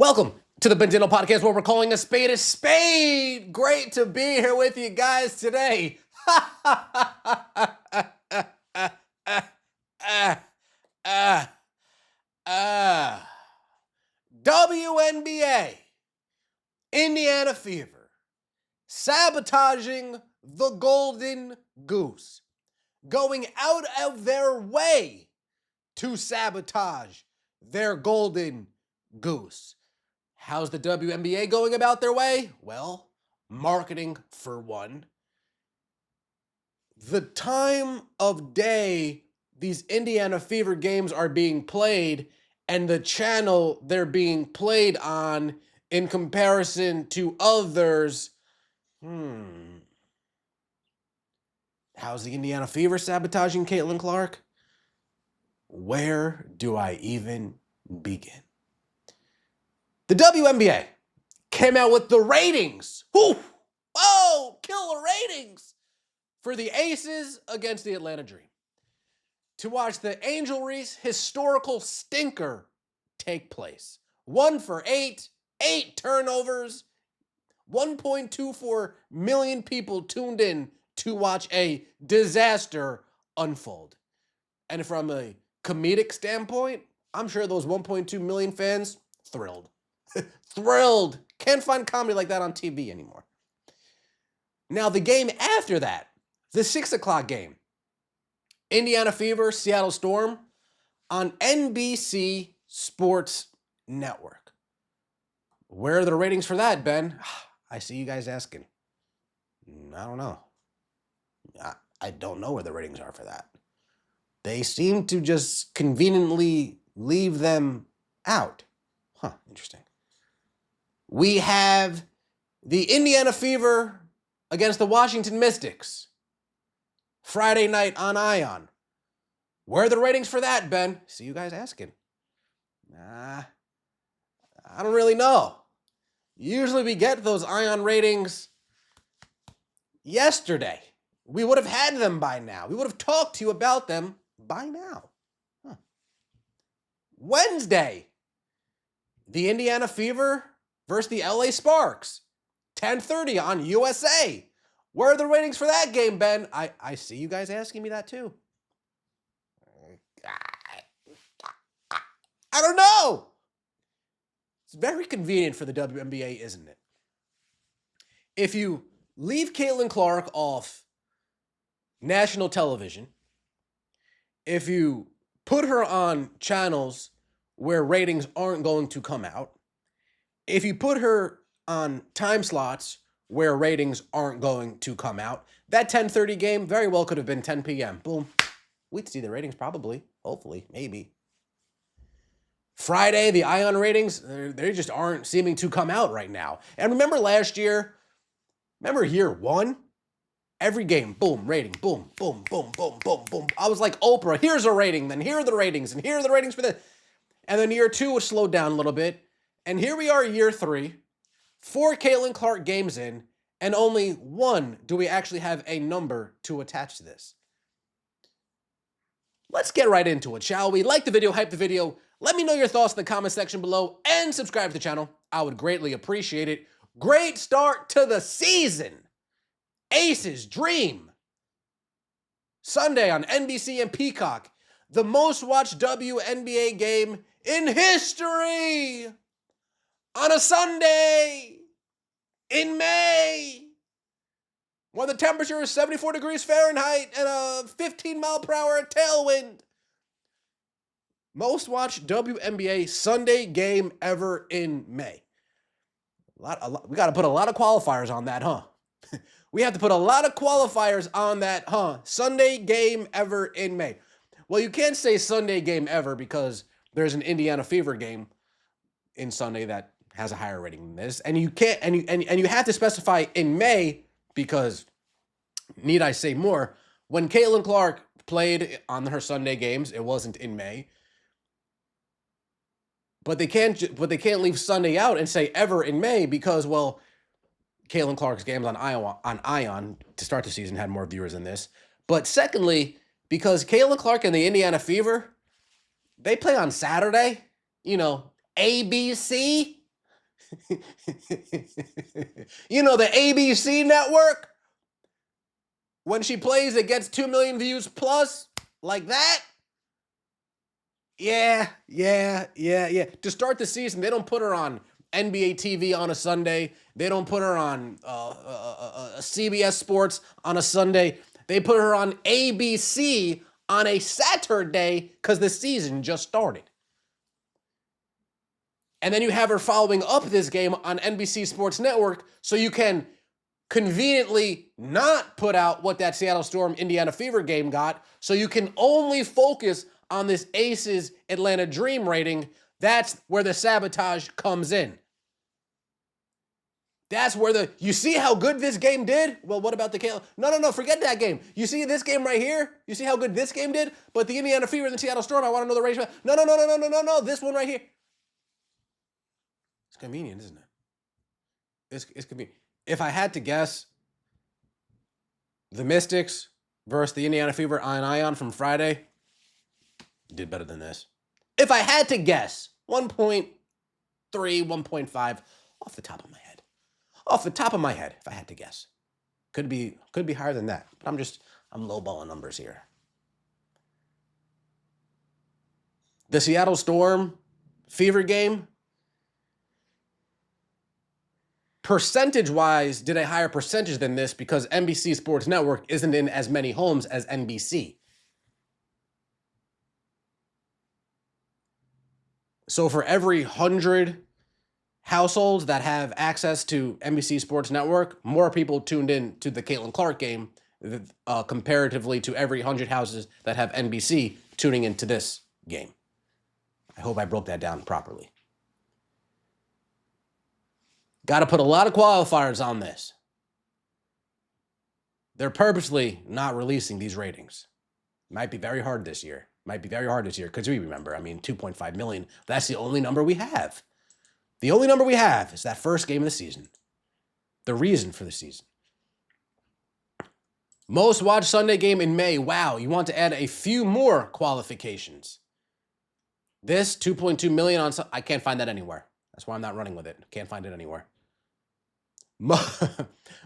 Welcome to the Bendino Podcast, where we're calling a spade a spade. Great to be here with you guys today. WNBA, Indiana Fever, sabotaging the Golden Goose, going out of their way to sabotage their Golden Goose. How's the WNBA going about their way? Well, marketing for one. The time of day these Indiana Fever games are being played and the channel they're being played on in comparison to others. How's the Indiana Fever sabotaging Caitlin Clark? Where do I even begin? The WNBA came out with the ratings. Killer ratings for the Aces against the Atlanta Dream. To watch the Angel Reese historical stinker take place. 1 for 8, 8 turnovers, 1.24 million people tuned in to watch a disaster unfold. And from a comedic standpoint, I'm sure those 1.2 million fans thrilled. Thrilled. Can't find comedy like that on TV anymore. Now, the game after that, the 6 o'clock game, Indiana Fever, Seattle Storm, on NBC Sports Network. Where are the ratings for that, Ben? I see you guys asking. I don't know. I don't know where the ratings are for that. They seem to just conveniently leave them out. Interesting. We have the Indiana Fever against the Washington Mystics. Friday night on Ion. Where are the ratings for that, Ben? See you guys asking. I don't really know. Usually we get those Ion ratings yesterday. We would have had them by now. We would have talked to you about them by now. Wednesday, the Indiana Fever versus the LA Sparks. 10:30 on USA. Where are the ratings for that game, Ben? I see you guys asking me that too. I don't know. It's very convenient for the WNBA, isn't it? If you leave Caitlin Clark off national television, if you put her on channels where ratings aren't going to come out, if you put her on time slots where ratings aren't going to come out, that 10:30 game very well could have been 10 p.m. Boom. We'd see the ratings probably, hopefully, maybe. Friday, the Ion ratings, they just aren't seeming to come out right now. And remember last year? Remember year one? Every game, boom, rating, boom, boom, boom, boom, boom, boom. I was like Oprah, here's a rating, then here are the ratings, and here are the ratings for this. And then year two was slowed down a little bit. And here we are year 3, 4 Caitlin Clark games in, and only 1 do we actually have a number to attach to this. Let's get right into it, shall we? Like the video, hype the video. Let me know your thoughts in the comment section below, and subscribe to the channel. I would greatly appreciate it. Great start to the season. Aces Dream. Sunday on NBC and Peacock. The most watched WNBA game in history. On a Sunday in May, when the temperature is 74 degrees Fahrenheit and a 15-mile-per-hour tailwind. Most watched WNBA Sunday game ever in May. We got to put a lot of qualifiers on that, huh? We have to put a lot of qualifiers on that, huh? Sunday game ever in May. Well, you can't say Sunday game ever because there's an Indiana Fever game in Sunday that has a higher rating than this, and you can't, and you have to specify in May because, need I say more? When Caitlin Clark played on her Sunday games, it wasn't in May. But they can't leave Sunday out and say ever in May because, well, Caitlin Clark's games on Ion to start the season had more viewers than this. But secondly, because Caitlin Clark and the Indiana Fever, they play on Saturday. You know, ABC. You know, the ABC network, when she plays, it gets 2 million views plus, like that. Yeah. To start the season, they don't put her on NBA TV on a Sunday. They don't put her on CBS Sports on a Sunday. They put her on ABC on a Saturday because the season just started. And then you have her following up this game on NBC Sports Network so you can conveniently not put out what that Seattle Storm Indiana Fever game got, so you can only focus on this Aces Atlanta Dream rating. That's where the sabotage comes in. That's where you see how good this game did? Well, what about the No, forget that game. You see this game right here? You see how good this game did? But the Indiana Fever and the Seattle Storm, I want to know the ratio. No, this one right here. It's convenient, isn't it? It's convenient. If I had to guess, the Mystics versus the Indiana Fever Ion from Friday did better than this. If I had to guess, 1.3, 1.5, off the top of my head. Off the top of my head, if I had to guess. Could be higher than that. But I'm lowballing numbers here. The Seattle Storm Fever game, percentage-wise, did a higher percentage than this because NBC Sports Network isn't in as many homes as NBC. So for every 100 households that have access to NBC Sports Network, more people tuned in to the Caitlin Clark game comparatively to every 100 houses that have NBC tuning into this game. I hope I broke that down properly. Got to put a lot of qualifiers on this. They're purposely not releasing these ratings. Might be very hard this year. Because we remember, 2.5 million. That's the only number we have. The only number we have is that first game of the season. The reason for the season. Most watched Sunday game in May. Wow, you want to add a few more qualifications. This 2.2 million on, I can't find that anywhere. That's why I'm not running with it. Can't find it anywhere.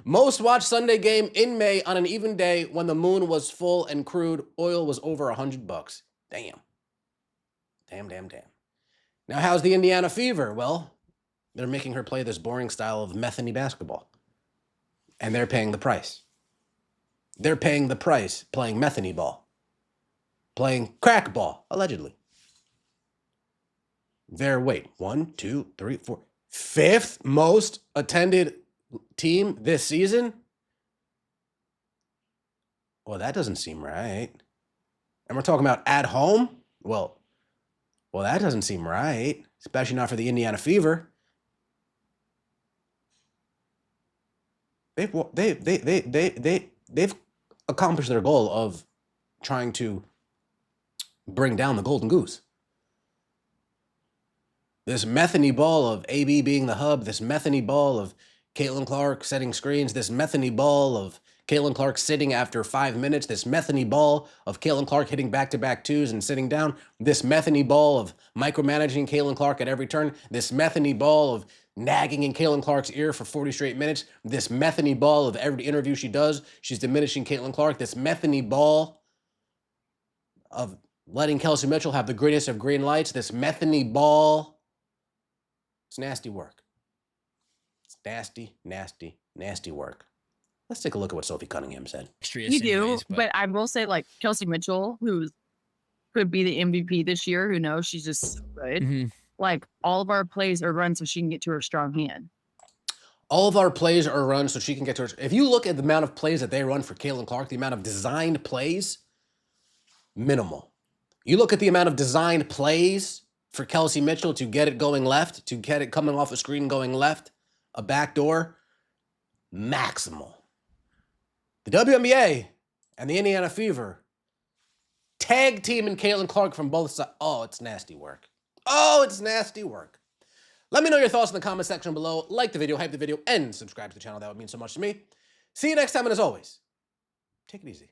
Most watched Sunday game in May on an even day when the moon was full and crude oil was over $100. Damn. Now, how's the Indiana Fever? Well, they're making her play this boring style of methany basketball. And they're paying the price. They're paying the price playing methany ball. Playing crack ball, allegedly. They're, 1, 2, 3, 4, 5th most attended team this season? Well, that doesn't seem right. And we're talking about at home? Well, that doesn't seem right, especially not for the Indiana Fever. They've accomplished their goal of trying to bring down the Golden Goose. This methany ball of AB being the hub, this methany ball of Caitlin Clark setting screens, this methany ball of Caitlin Clark sitting after 5 minutes, this methany ball of Caitlin Clark hitting back-to-back twos and sitting down, this methany ball of micromanaging Caitlin Clark at every turn, this methany ball of nagging in Caitlin Clark's ear for 40 straight minutes, this methany ball of every interview she does, she's diminishing Caitlin Clark, this methany ball of letting Kelsey Mitchell have the greenest of green lights, this methany ball. It's nasty work. It's nasty work. Let's take a look at what Sophie Cunningham said. You do, but I will say, Kelsey Mitchell, who could be the MVP this year, who knows, she's just so good. Mm-hmm. All of our plays are run so she can get to her strong hand. All of our plays are run so she can get to her. If you look at the amount of plays that they run for Caitlin Clark, the amount of designed plays, minimal. You look at the amount of designed plays for Kelsey Mitchell to get it going left, to get it coming off a screen going left, a back door, maximal. The WNBA and the Indiana Fever tag team and Caitlin Clark from both sides. Oh, it's nasty work. Let me know your thoughts in the comment section below. Like the video, hype the video, and subscribe to the channel. That would mean so much to me. See you next time, and as always, take it easy.